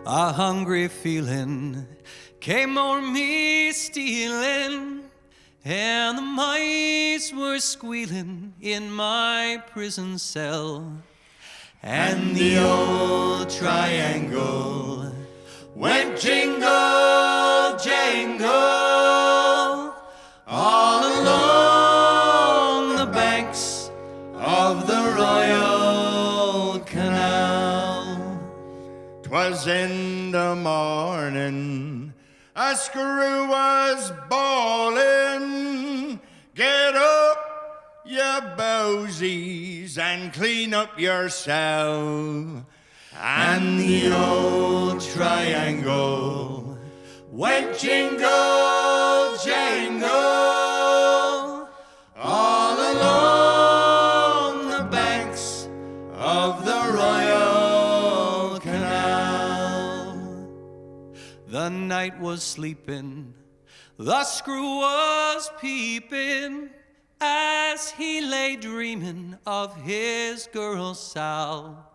A hungry feeling came o'er me stealing, and the mice were squealing in my prison cell. And the old triangle went jingle, jangle, all along the banks of the Royal Canal. 'Twas in the morning, a screw was bawling, get up, you bowsies, and clean up your cell. And the old triangle went jingle, jangle, all along the banks of the Royal Canal. The night was sleeping, the screw was peeping, as he lay dreaming of his girl Sal.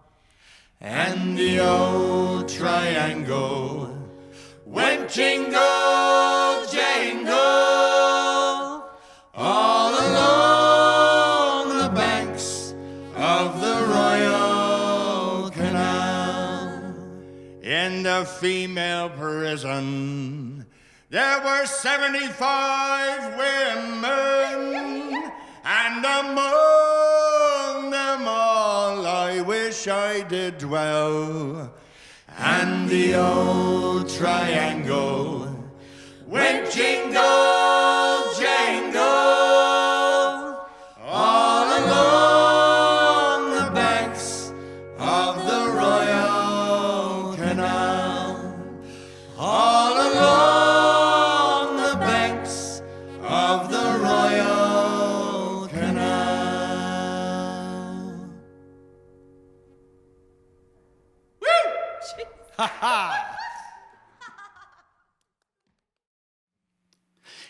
And the old triangle went jingle, jangle, all along the banks of the Royal Canal. In the female prison, there were 75 women, and among them all I wish I did dwell. And the old triangle went jingle, jangle, all along the banks of the Royal Canal. All along the banks of the Royal Canal. Woo! Ha ha!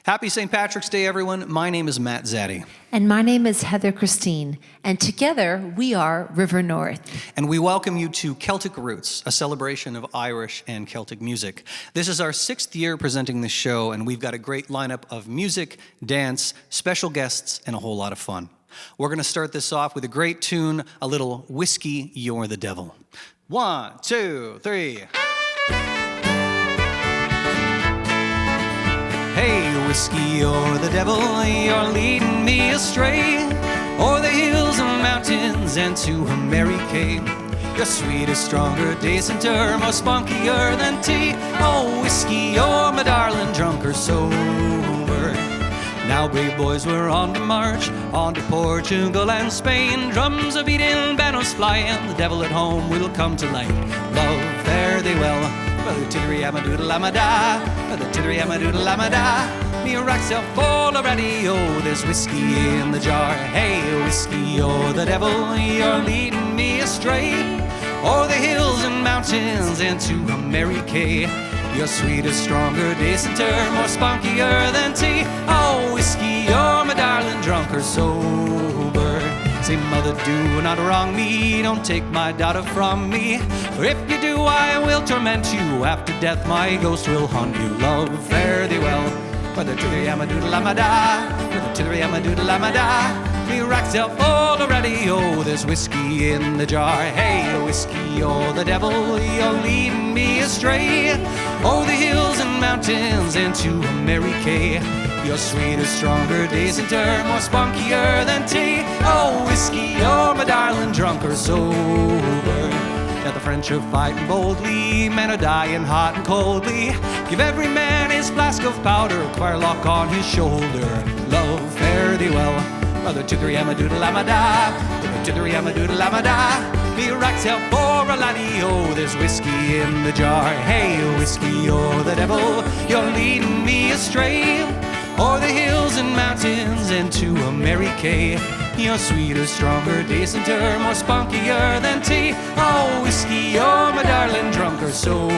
Happy St. Patrick's Day, everyone. My name is Matt Zaddy. And my name is Heather Christine, and together we are River North. And we welcome you to Celtic Roots, a celebration of Irish and Celtic music. This is our 6th year presenting this show, and we've got a great lineup of music, dance, special guests, and a whole lot of fun. We're going to start this off with a great tune, a little Whiskey, You're the Devil. 1, 2, 3. Hey, whiskey, you're the devil, you're leading me astray, o'er the hills and mountains and to a merry cave. You're sweeter, stronger, decenter, more spunkier than tea. Oh, whiskey, you're my darling, drunk or sober. Now, brave boys, we're on to march, on to Portugal and Spain. Drums are beating, banners flying, the devil at home will come to light. Love, fare thee well. Brother Tittery Amadoodle Amada, Brother Tittery Amadoodle Amada. Me racks are full already, oh, there's whiskey in the jar. Hey, whiskey, you're the devil, you're leading me astray, o'er the hills and mountains into a merry cay. You're sweeter, stronger, decenter, more spunkier than tea. Oh, whiskey, you're my darling, drunk or sober. Say, mother, do not wrong me, don't take my daughter from me, for if you do, I will torment you. After death, my ghost will haunt you. Love, fare thee well. Brother Tittery Amadoodle Amada, Brother Tittery Amadoodle Amada. Me racks are full already, oh, there's whiskey in the jar. Hey, whiskey, you're the devil, you're leading me astray, o'er the hills and mountains into a merry cay. You're sweeter, stronger, decenter, more spunkier than tea. Oh, whiskey, you're my darling, drunk or sober. Now the French are fighting boldly, men are dying hot and coldly. Give every man his flask of powder, firelock on his shoulder. Love, fare thee well. Brother Tittery Amadoodle Amada, Brother Tittery Amadoodle Amada. Me racks out for a laddie, oh, there's whiskey in the jar. Hey, whiskey, you're the devil, you're leading me astray, o'er the hills and mountains into a merry cay. You're sweeter, stronger, decenter, more spunkier than tea. Oh, whiskey, you're my darling, drunk or sober.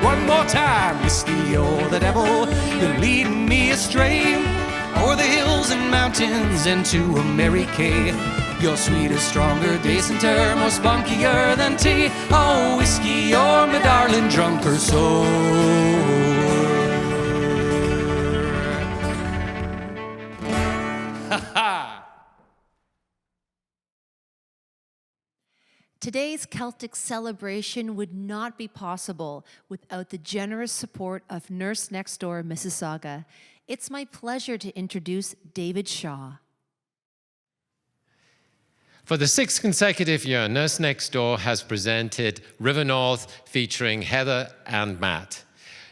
One more time, whiskey, you're the devil, you're leading me astray, o'er the hills and mountains into a merry cay. You're sweeter, stronger, decenter, more spunkier than tea. Oh, whiskey, you're my darling, drunk or sober. Today's Celtic celebration would not be possible without the generous support of Nurse Next Door Mississauga. It's my pleasure to introduce David Shaw. For the 6th consecutive year, Nurse Next Door has presented River North featuring Heather and Matt.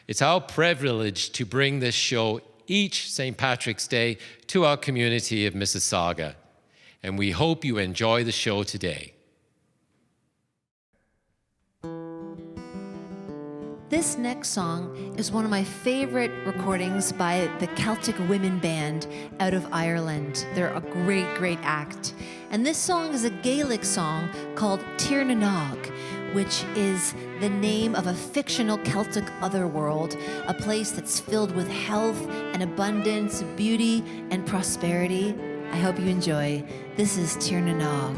It's our privilege to bring this show each St. Patrick's Day to our community of Mississauga, and we hope you enjoy the show today. This next song is one of my favorite recordings by the Celtic Women Band out of Ireland. They're a great, great act. And this song is a Gaelic song called Tir na Nog, which is the name of a fictional Celtic otherworld, a place that's filled with health and abundance, beauty and prosperity. I hope you enjoy. This is Tir na Nog.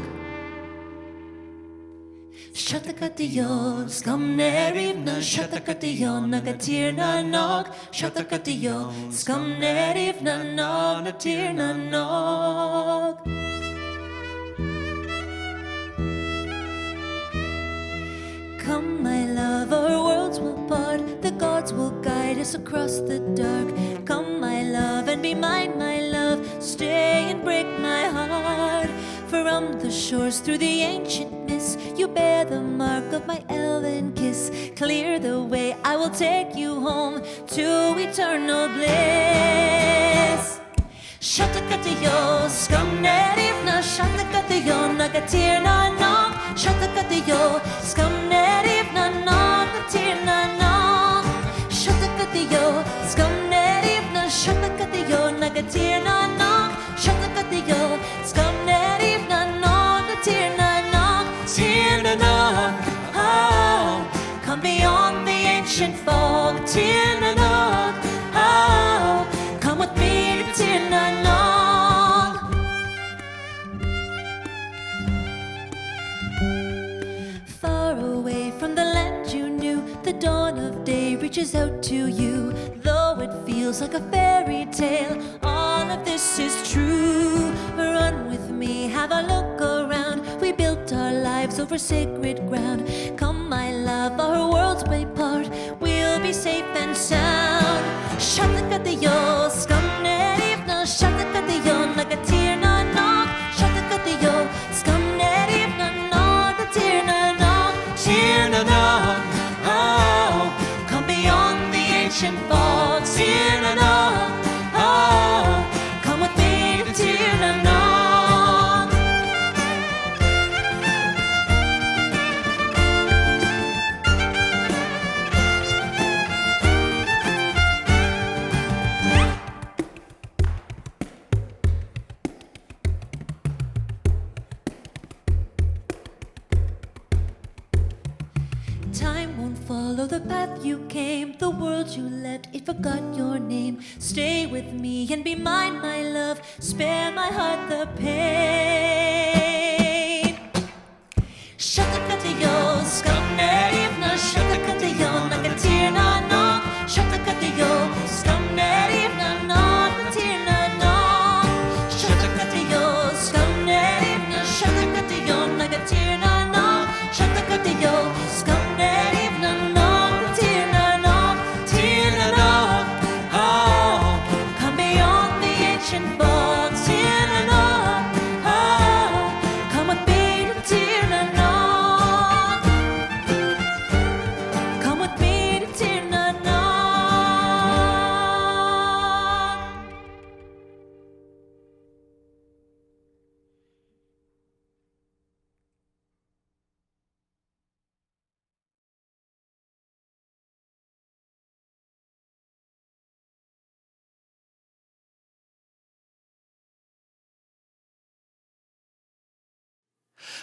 Shatakatiyo, skamnerivna, shatakatiyo, nagatirna nog, shatakatiyo, skamnerivna, nagatirna nog. Come, my love, our worlds will part, the gods will guide us across the dark. Come, my love, and be mine, my love, stay and break my heart. From the shores through the ancient mist, you bear the mark of my elven kiss. Clear the way, I will take you home to eternal bliss. Shatakatiyo, skamnerivna, shatakatiyo, nagatirna nog, shatakatiyo, skamnerivna, nagatirna nog, shatakatiyo, skamnerivna, shatakatiyo, nagatirna nog, shatakatiyo, skamnerivna, nagatirna nog, tirna nog, oh, come beyond the ancient fog, tirna nog, oh, come with me to tirna nog. Far away from the land you knew, the dawn of day reaches out to you. Though it feels like a fairy tale, all of this is true. Run with me, have a look around. We built our lives over sacred ground. Come, my love, our worlds may part. We'll be safe and sound. Shatakatiyo, skamnerivna, shatakatiyo, nagatirna nog, shatakatiyo, skamnerivna, nagatirna nog, tirna nog, oh, come beyond the ancient fog, tirna nog, oh, come with me to tirna nog. Time won't follow the path you came. The world you left, it forgot your name. Stay with me and be mine, my love. Spare my heart the pain. Shatakatiyo, skamnerivna, shatakatiyo, nagatirna nog, shatakatiyo, skamnerivna, nagatirna nog, shatakatiyo, skamnerivna, shatakatiyo, nagatirna nog, shatakatiyo, skamnerivna, nagatirna nog, tirna nog, oh, come beyond the ancient fog, tirna nog, oh,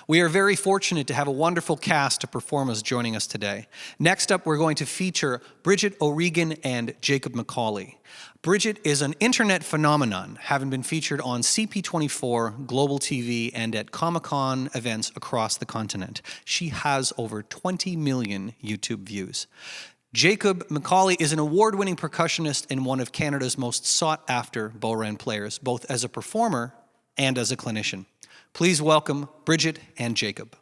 We are very fortunate to have a wonderful cast of performers joining us today. Next up, we're going to feature Bridget O'Regan and Jacob McCauley. Bridget is an internet phenomenon, having been featured on CP24, Global TV, and at Comic-Con events across the continent. She has over 20 million YouTube views. Jacob McCauley is an award-winning percussionist and one of Canada's most sought-after Bodhrán players, both as a performer and as a clinician. Please welcome Bridget and Jacob.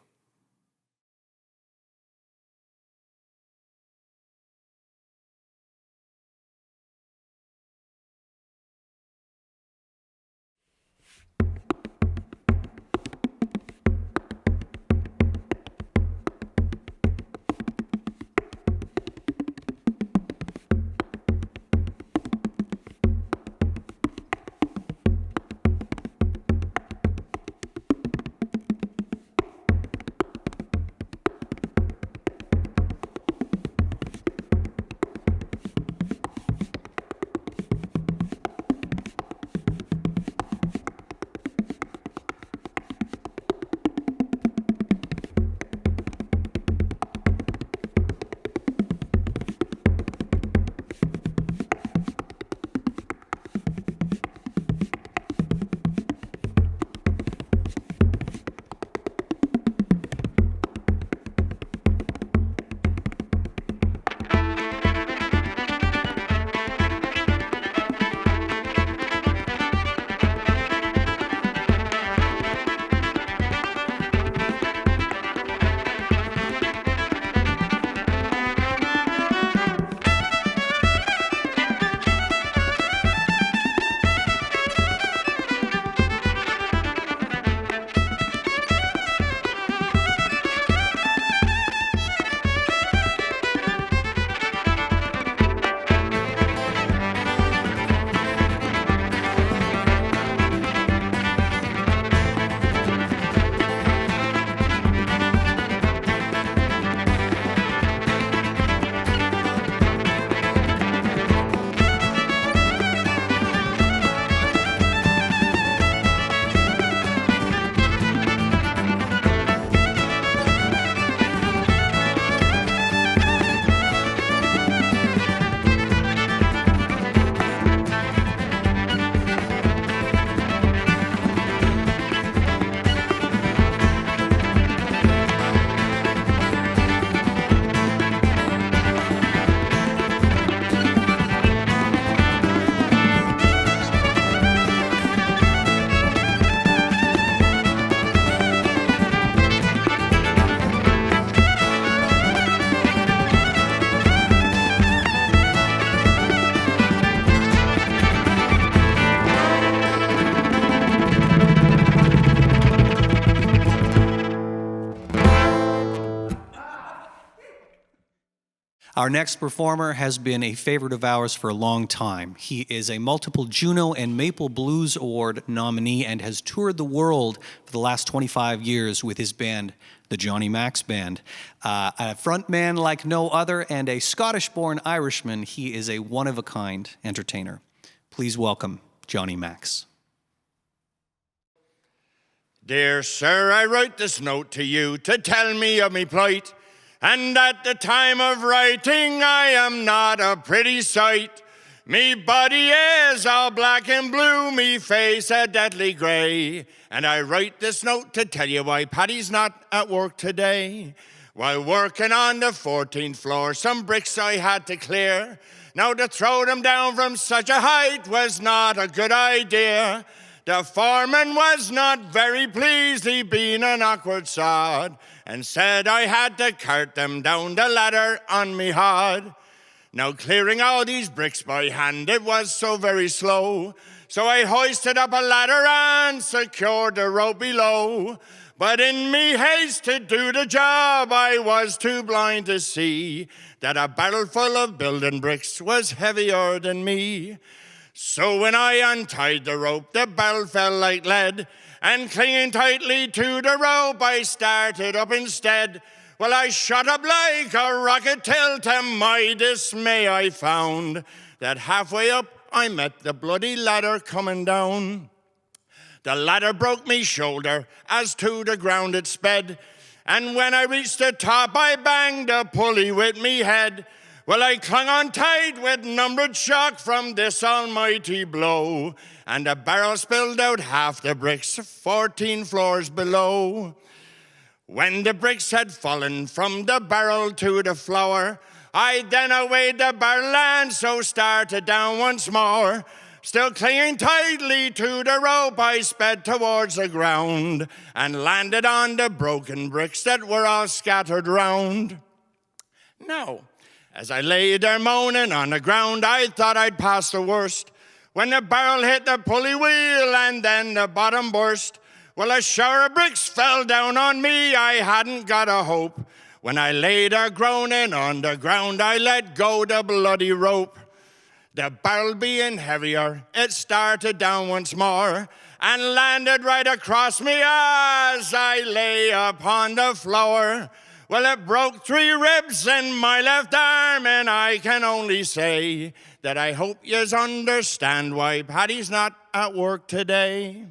Our next performer has been a favorite of ours for a long time. He is a multiple Juno and Maple Blues Award nominee and has toured the world for the last 25 years with his band, the Johnny Max Band. A frontman like no other and a Scottish-born Irishman, he is a one-of-a-kind entertainer. Please welcome Johnny Max. Dear sir, I write this note to you to tell me of me plight. And at the time of writing, I am not a pretty sight. Me body is all black and blue, me face a deadly grey. And I write this note to tell you why Paddy's not at work today. While working on the 14th floor, some bricks I had to clear. Now to throw them down from such a height was not a good idea. The foreman was not very pleased, he being an awkward sod, and said I had to cart them down the ladder on me hod. Now clearing all these bricks by hand, it was so very slow, so I hoisted up a ladder and secured the rope below. But in me haste to do the job, I was too blind to see that a barrel full of building bricks was heavier than me. So when I untied the rope, the barrel fell like lead, and clinging tightly to the rope, I started up instead. Well, I shot up like a rocket till to my dismay I found that halfway up I met the bloody ladder coming down. The ladder broke me shoulder, as to the ground it sped, and when I reached the top, I banged a pulley with me head. Well, I clung on tight with numbered shock from this almighty blow, and the barrel spilled out half the bricks, 14 floors below. When the bricks had fallen from the barrel to the floor, I then awayed the barrel and so started down once more. Still clinging tightly to the rope, I sped towards the ground and landed on the broken bricks that were all scattered round. Now, as I lay there moaning on the ground, I thought I'd passed the worst, when the barrel hit the pulley wheel and then the bottom burst. Well, a shower of bricks fell down on me, I hadn't got a hope. When I lay there groaning on the ground, I let go the bloody rope. The barrel being heavier, it started down once more and landed right across me as I lay upon the floor. Well, it broke 3 ribs in my left arm, and I can only say that I hope yous understand why Paddy's not at work today.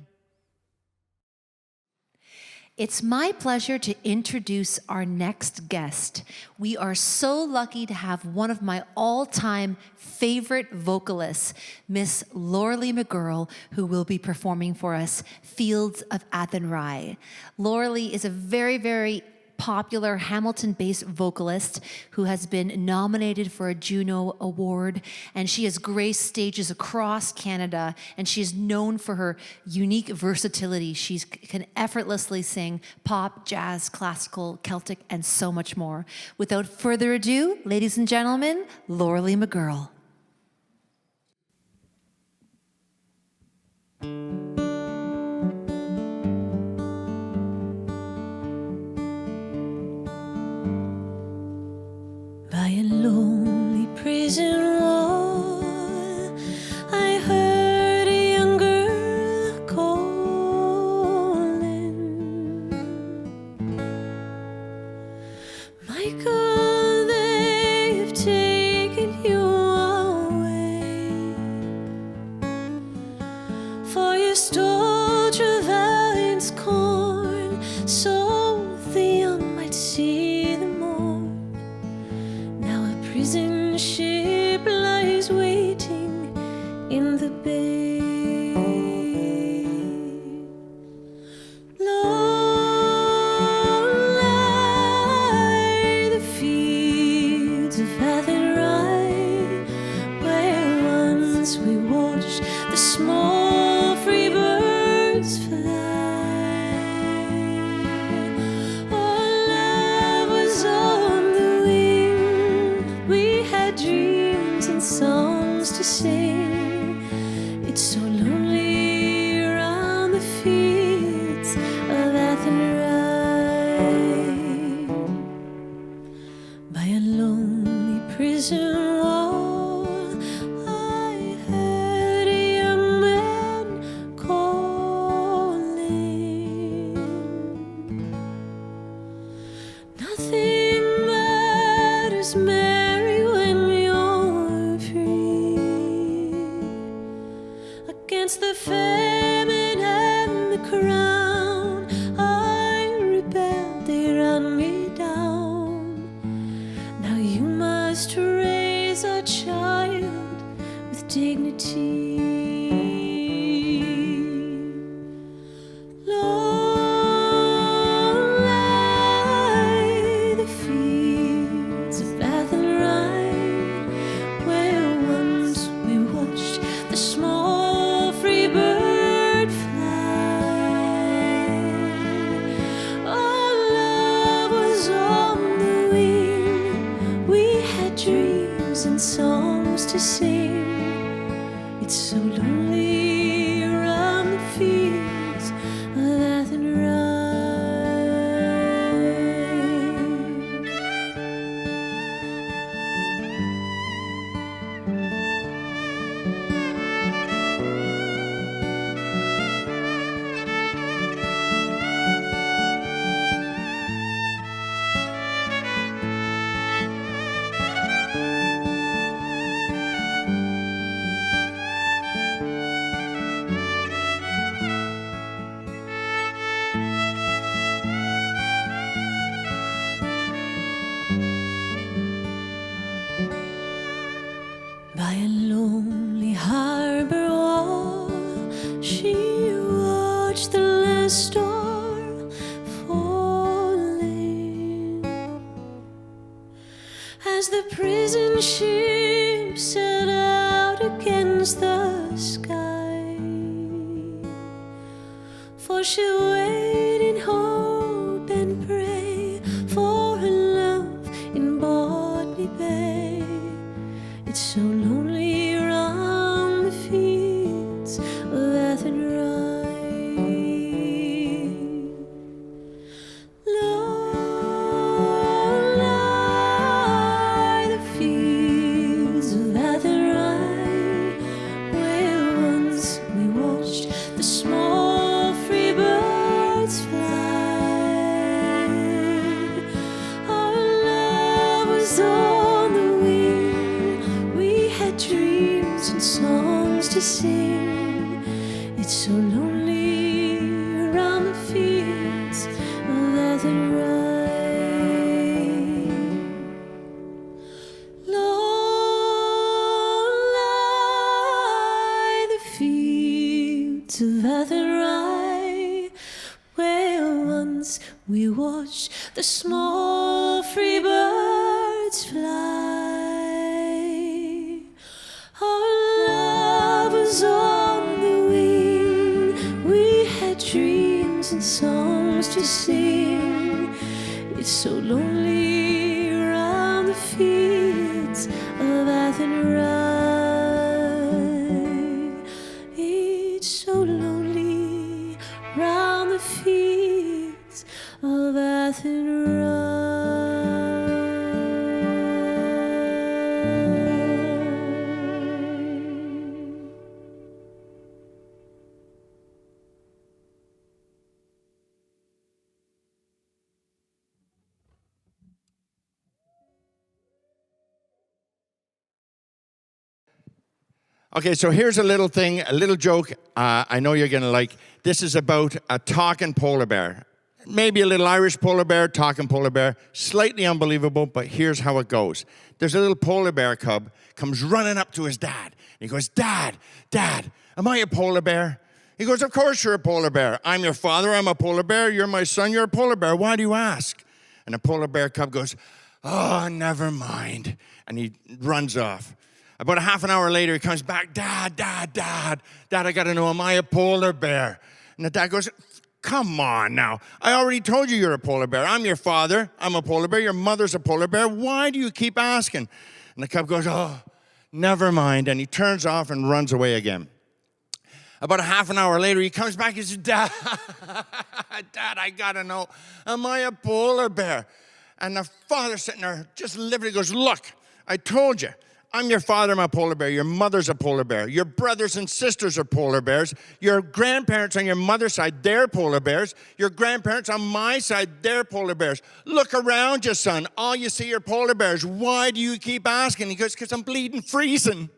It's my pleasure to introduce our next guest. We are so lucky to have one of my all-time favorite vocalists, Miss Lauralee McGurl, who will be performing for us Fields of Athenry. Lauralee is a very, very popular Hamilton-based vocalist who has been nominated for a Juno Award, and she has graced stages across Canada, and she is known for her unique versatility. She can effortlessly sing pop, jazz, classical, Celtic, and so much more. Without further ado, ladies and gentlemen, Lauralee McGurl. By a lonely prison wall, I heard a young girl calling. Michael, they've taken you away, for you stole Travail's corn, so the young might see the morn. Prison ship lies waiting in the bay. Long lie the fields of Athenry, where once we watched the small free birds fly. Our love was on the wing, we had dreams and songs to sing. It's so lonely around the fields of Athenry. By a lonely prison wall, I heard a young man calling. Nothing matters, Mary, when you're free. Against the famine and the crown, I rebelled ere blazing ship set out against the sky, for she wait in hope and pray for her love in Botany Bay. It's so lonely around the fields of Athenry. Long lie the fields of Athenry, where once we watched the small free birds fly. Our love was on the wing, we had dreams and songs to sing. It's so lonely around the fields of Athenry. Long lie the fields of Athenry, where once we watched the small free birds fly. Our love was on the wing, we had dreams and songs to sing. It's so lonely around the fields of Athenry. It's so lonely round the fields of Athenry. Okay, so here's a little thing, a little joke I know you're going to like. This is about a talking polar bear. Maybe a little Irish polar bear, talking polar bear. Slightly unbelievable, but here's how it goes. There's a little polar bear cub, comes running up to his dad. And he goes, Dad, am I a polar bear? He goes, of course you're a polar bear. I'm your father, I'm a polar bear. You're my son, you're a polar bear. Why do you ask? And the polar bear cub goes, oh, never mind. And he runs off. About a half an hour later, he comes back, Dad, I got to know, am I a polar bear? And the dad goes, come on now. I already told you you're a polar bear. I'm your father. I'm a polar bear. Your mother's a polar bear. Why do you keep asking? And the cub goes, oh, never mind. And he turns off and runs away again. About a half an hour later, he comes back and says, Dad, I got to know, am I a polar bear? And the father sitting there just literally goes, look, I told you. I'm your father, I'm a polar bear. Your mother's a polar bear. Your brothers and sisters are polar bears. Your grandparents on your mother's side, they're polar bears. Your grandparents on my side, they're polar bears. Look around you, son. All you see are polar bears. Why do you keep asking? He goes, because I'm bleeding freezing.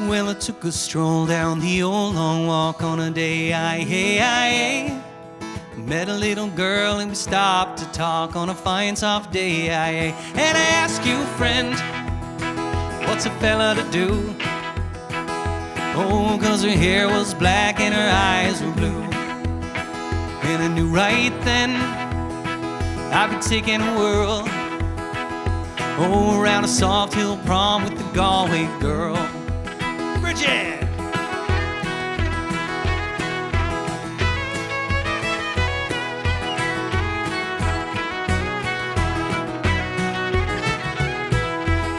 Well, I took a stroll down the old long walk on a day I met a little girl and we stopped to talk on a fine soft day and I asked you, friend, what's a fella to do? Oh, 'cause her hair was black and her eyes were blue. And I knew right then I'd be taking a whirl, oh, around a soft hill prom with the Galway girl. Bridget!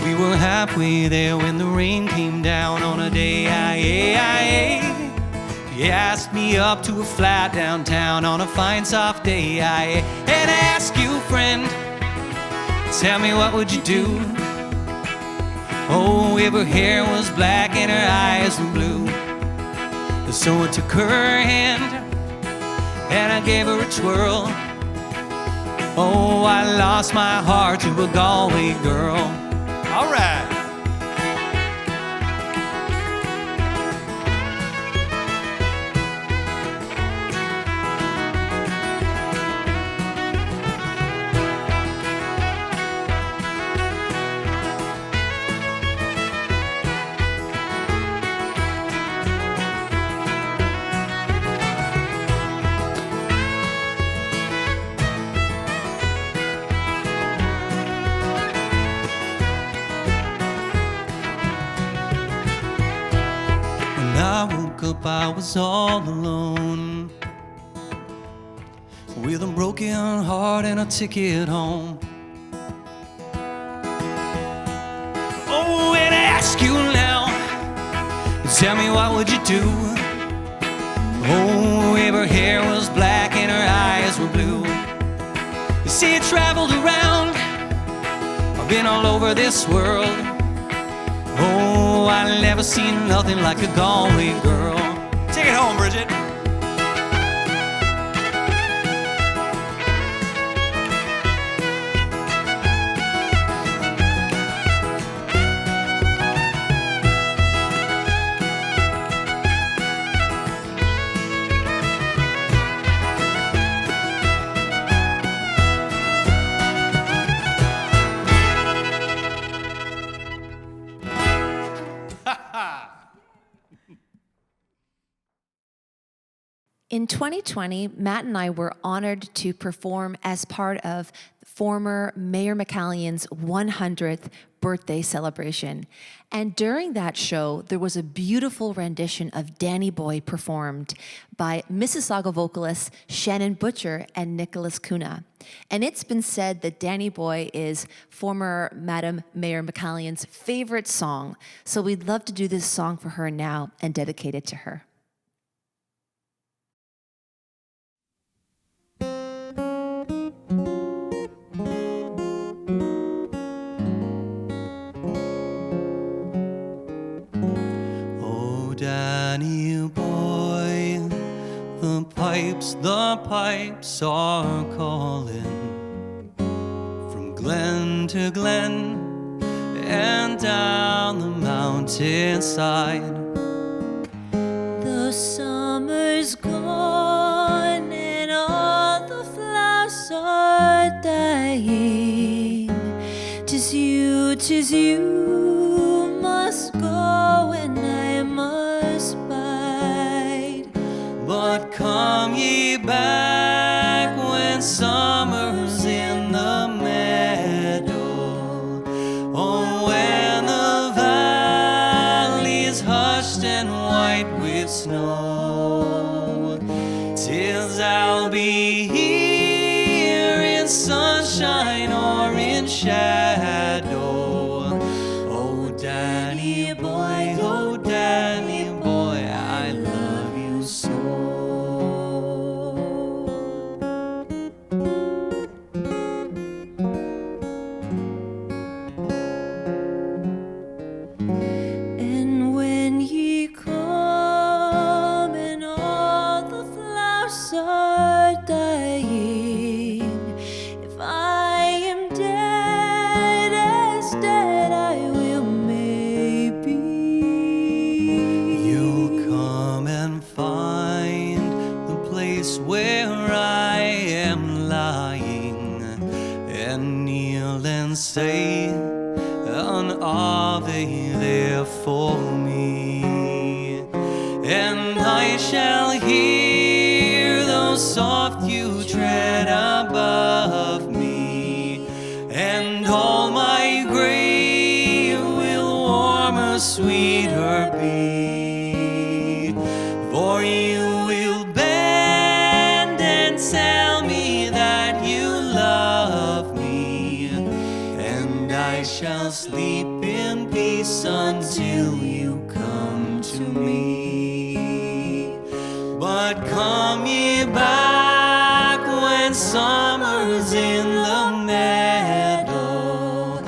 We were halfway there when the rain came down on a day He asked me up to a flat downtown on a fine soft day and I asked you, friend, tell me what would you do? Oh, if her hair was black and her eyes were blue. So I took her hand and I gave her a twirl. Oh, I lost my heart to a Galway girl. All right. up, I was all alone, with a broken heart and a ticket home. Oh, and I ask you now, tell me what would you do? Oh, if her hair was black and her eyes were blue. You see, I traveled around, I've been all over this world. Oh, I never seen nothing like a Galway girl. Take it home, Bridget. In 2020, Matt and I were honored to perform as part of former Mayor McCallion's 100th birthday celebration. And during that show, there was a beautiful rendition of Danny Boy performed by Mississauga vocalists Shannon Butcher and Nicholas Kuna. And it's been said that Danny Boy is former Madam Mayor McCallion's favorite song. So we'd love to do this song for her now and dedicate it to her. Danny boy, the pipes are calling from glen to glen and down the mountainside. The summer's gone and all the flowers are dying. 'Tis you must go and I must bide. But come ye back when summer's in the meadow, oh, when the valley's hushed and white with snow. 'Tis I'll be here in sunshine or in shadow. Oh, Danny boy, oh, Danny boy, I love you so. And when ye come and all the flowers are dying, if I am dead as dead I will maybe. You'll come and find the place where I am lying and kneel and say an Ave there for me, and I shall hear those soft you tread above me, and all my grave will warmer, sweeter be, for you will bend and tell me that you love me, and I shall sleep in peace until you come to me. But come ye back when summer's in the meadow,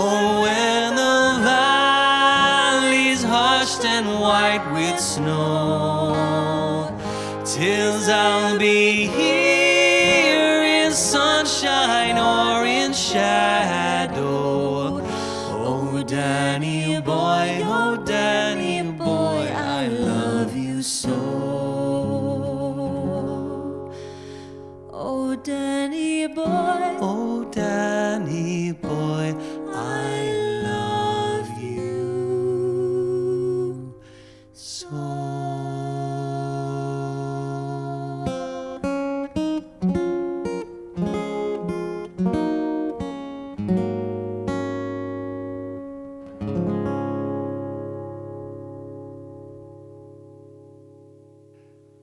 oh, when the valley's hushed and white with snow. 'Tis I'll be here in sunshine or in shadow. Oh, Danny boy, oh, Danny boy, I love you so. Oh, Danny boy, Oh, Danny boy, I love you so.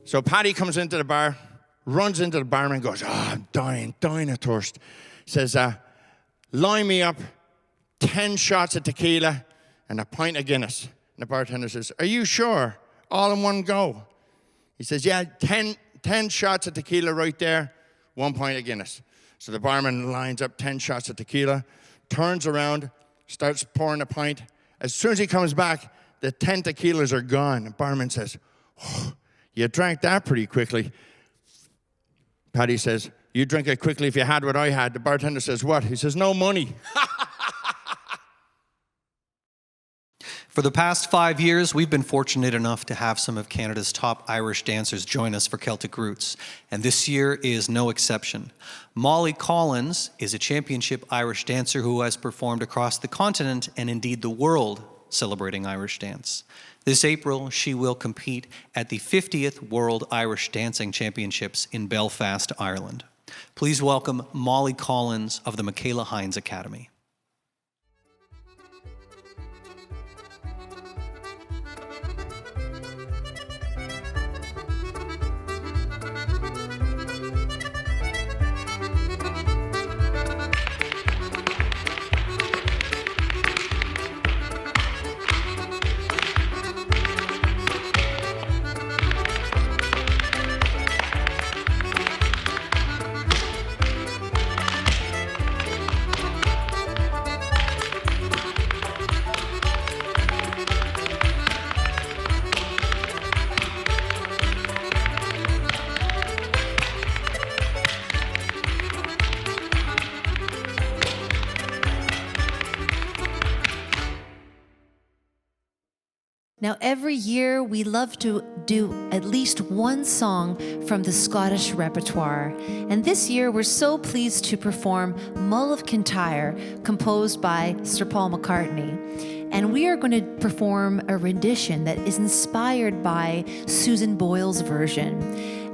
So Paddy comes into the bar, runs into the barman and goes, I'm dying of thirst. Says, line me up 10 shots of tequila and a pint of Guinness. And the bartender says, are you sure? All in one go? He says, yeah, 10 shots of tequila right there, 1 pint of Guinness. So the barman lines up 10 shots of tequila, turns around, starts pouring a pint. As soon as he comes back, the 10 tequilas are gone. The barman says, oh, you drank that pretty quickly. Paddy says, you drink it quickly if you had what I had. The bartender says, what? He says, no money. For the past 5 years, we've been fortunate enough to have some of Canada's top Irish dancers join us for Celtic Roots, and this year is no exception. Molly Collins is a championship Irish dancer who has performed across the continent and indeed the world celebrating Irish dance. This April, she will compete at the 50th World Irish Dancing Championships in Belfast, Ireland. Please welcome Molly Collins of the Michaela Hinds Academy. Now, every year we love to do at least one song from the Scottish repertoire. And this year we're so pleased to perform Mull of Kintyre, composed by Sir Paul McCartney. And we are going to perform a rendition that is inspired by Susan Boyle's version.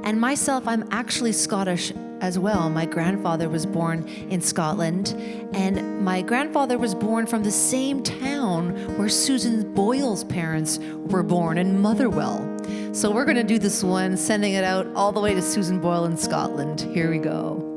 And myself, I'm actually Scottish as well. My grandfather was born in Scotland, and my grandfather was born from the same town where Susan Boyle's parents were born, in Motherwell. So we're going to do this one, sending it out all the way to Susan Boyle in Scotland. Here we go.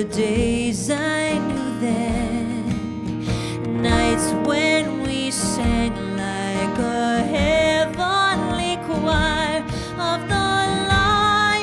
Desire is all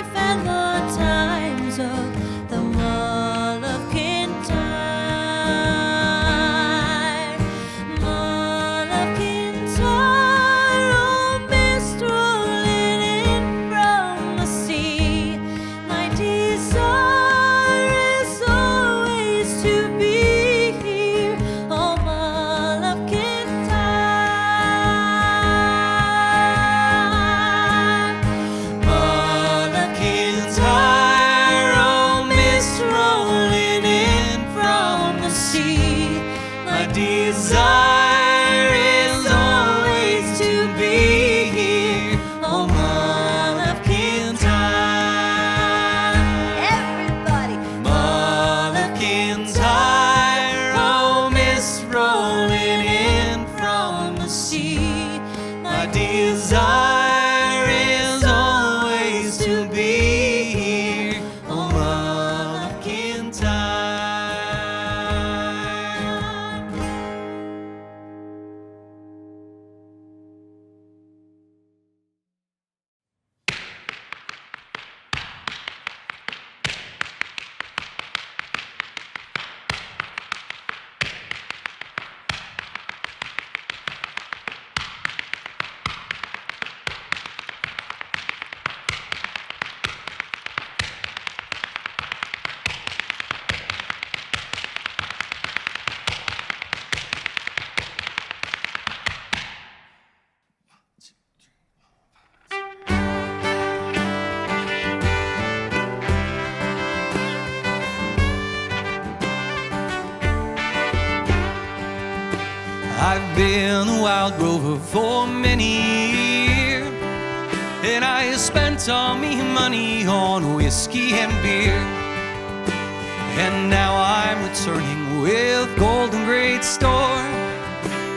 been a wild rover for many years, and I spent all me money on whiskey and beer. And now I'm returning with gold and great store,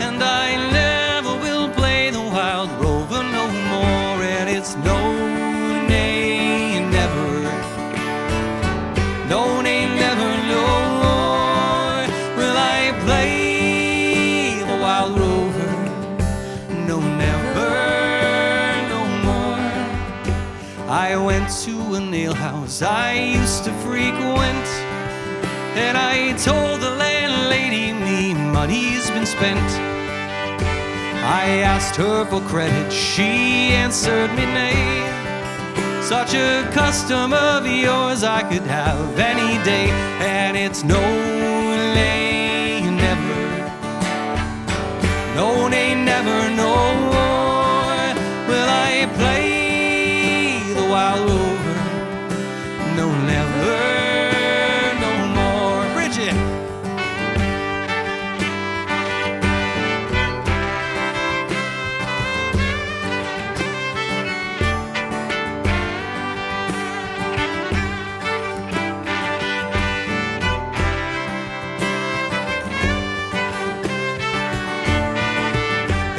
and I never will play the wild rover no more. And it's no, nay, never, no, nay, never, no more will I play the wild rover. No, never, no more. I went to an alehouse I used to frequent, and I told the landlady me money's been spent. I asked her for credit, she answered me nay. Such a custom of yours I could have any day. And it's no, nay, never, no, nay, never, no more will I play the wild rover. No, never.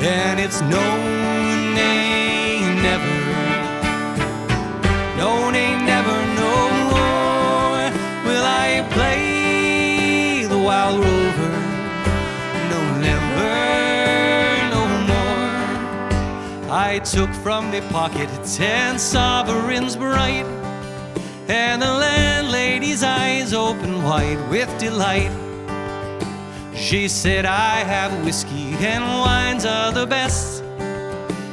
And it's no, nay, never, no, nay, never, no more will I play the wild rover. No, never, no more. I took from my pocket 10 sovereigns bright, and the landlady's eyes opened wide with delight. She said, I have whiskey and wines are the best,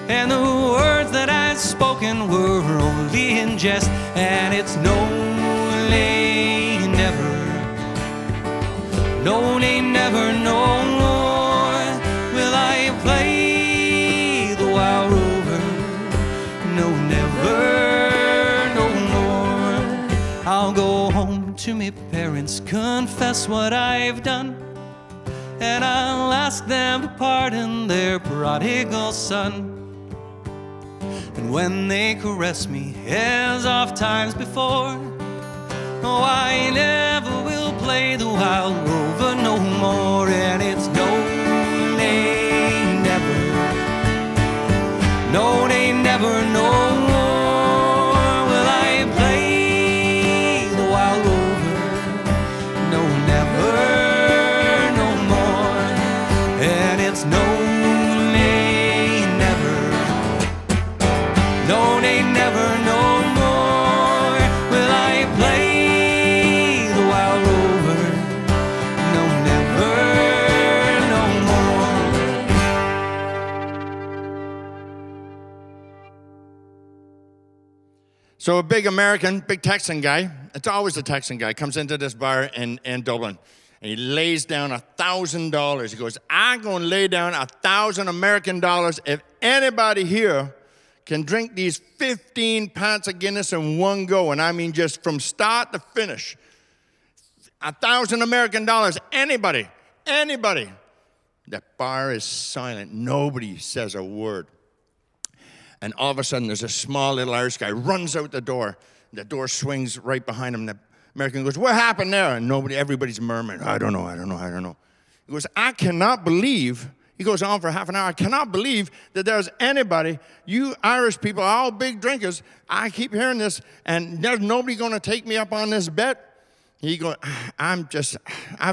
and the words that I've spoken were only in jest. And it's no, nay, never, no, nay, never, no more will I play the wild rover. No, never, no more. I'll go home to me parents, confess what I've done, and I'll ask them to pardon their prodigal son. And when they caress me as oft times before, oh, I never will play the wild rover no more. And it's no, nay, never, no, nay, never, no more will I play the wild rover. No, never. It's no, nay, never, no, nay, never, no more will I play the wild rover. No, never, no more. So a big American, big Texan guy, it's always a Texan guy, comes into this bar in Dublin. And he lays down $1,000. He goes, I'm going to lay down 1,000 American dollars if anybody here can drink these 15 pints of Guinness in one go. And I mean just from start to finish. 1,000 American dollars. Anybody. The bar is silent. Nobody says a word. And all of a sudden, there's a small little Irish guy runs out the door. The door swings right behind him. The American goes, what happened there? And everybody's murmuring, I don't know. He goes, I cannot believe, he goes on for half an hour, I cannot believe that there's anybody, you Irish people are all big drinkers, I keep hearing this, and there's nobody going to take me up on this bet. He goes, I've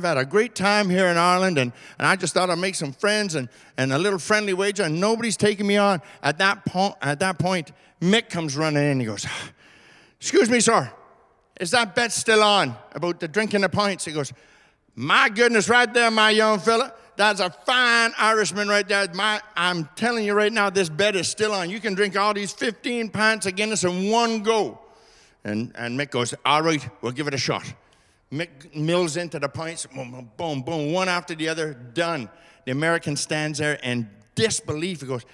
had a great time here in Ireland, and I just thought I'd make some friends and a little friendly wager, and nobody's taking me on. At that point, Mick comes running in, he goes, excuse me, sir. Is that bet still on about the drinking the pints? He goes, my goodness, right there, my young fella. That's a fine Irishman right there. I'm telling you right now, this bet is still on. You can drink all these 15 pints of Guinness in one go. And Mick goes, all right, we'll give it a shot. Mick mills into the pints, boom, boom, boom, one after the other, done. The American stands there in disbelief. He goes,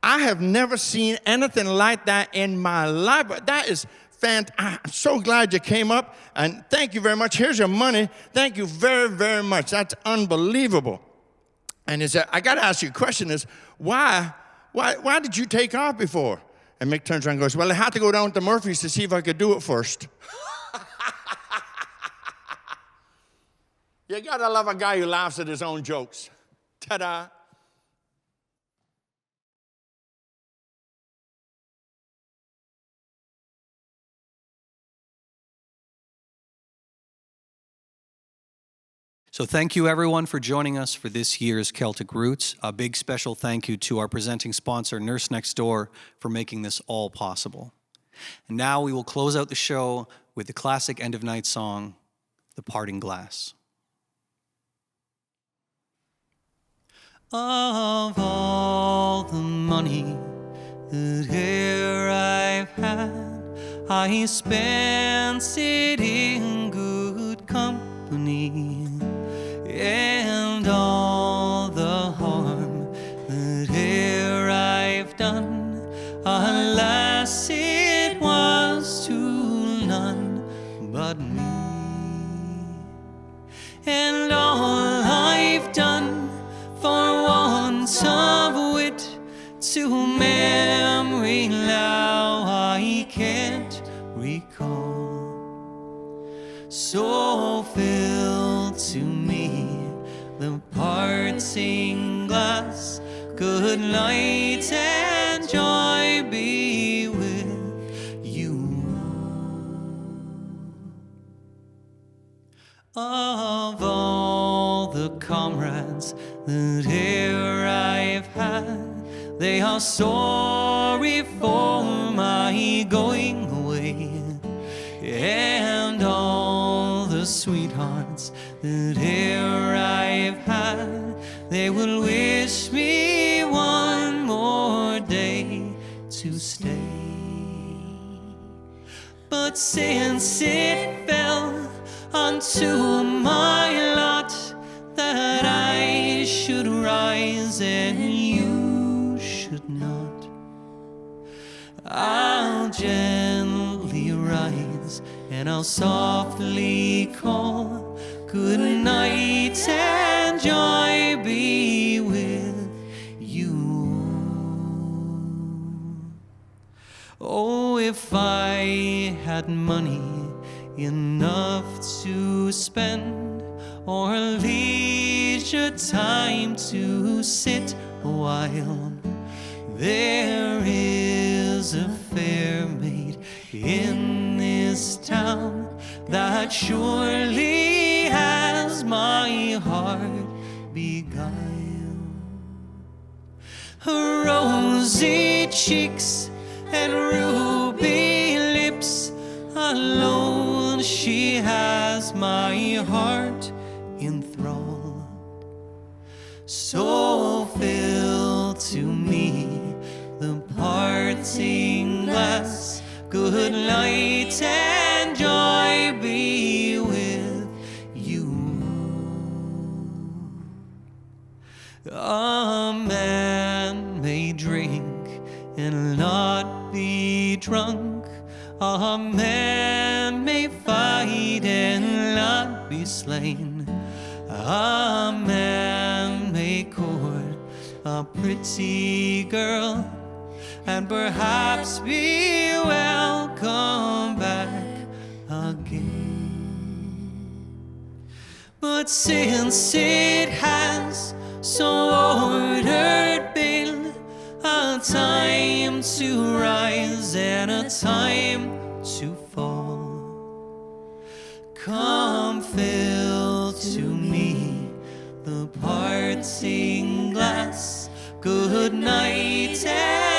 I have never seen anything like that in my life. That is I'm so glad you came up, and thank you very much. Here's your money. Thank you very, very much. That's unbelievable. And he said, I got to ask you a question is, why did you take off before? And Mick turns around and goes, well, I had to go down to Murphy's to see if I could do it first. You got to love a guy who laughs at his own jokes. Ta-da. So thank you everyone for joining us for this year's Celtic Roots. A big special thank you to our presenting sponsor, Nurse Next Door, for making this all possible. And now we will close out the show with the classic end of night song, The Parting Glass. Of all the money that e'er I've had, I spent it in good company. And all the harm that e'er I've done, alas, it was to none but me. And all I've done for want of wit, to memory now I can't recall. So fill to me the parting glass. Good night and joy be with you. Of all the comrades that e'er I've had, they are sorry for my going away. And all the sweethearts that e'er I've had, they will wish me one more day to stay. But since it fell unto my lot that I should rise and you should not, I'll gently rise and I'll softly call, good night and joy be with you. Oh, if I had money enough to spend, or leisure time to sit a while, there is a fair maid in this town that surely has my heart beguiled. Her rosy cheeks and ruby lips alone, she has my heart enthralled. So fill to me the parting glass. Good night and joy be with you. A man may drink and not be drunk. A man may fight and not be slain. A man may court a pretty girl and perhaps be welcome back again. But since it has so ordered been, a time to rise and a time to fall, come fill to me the parting glass. Good night and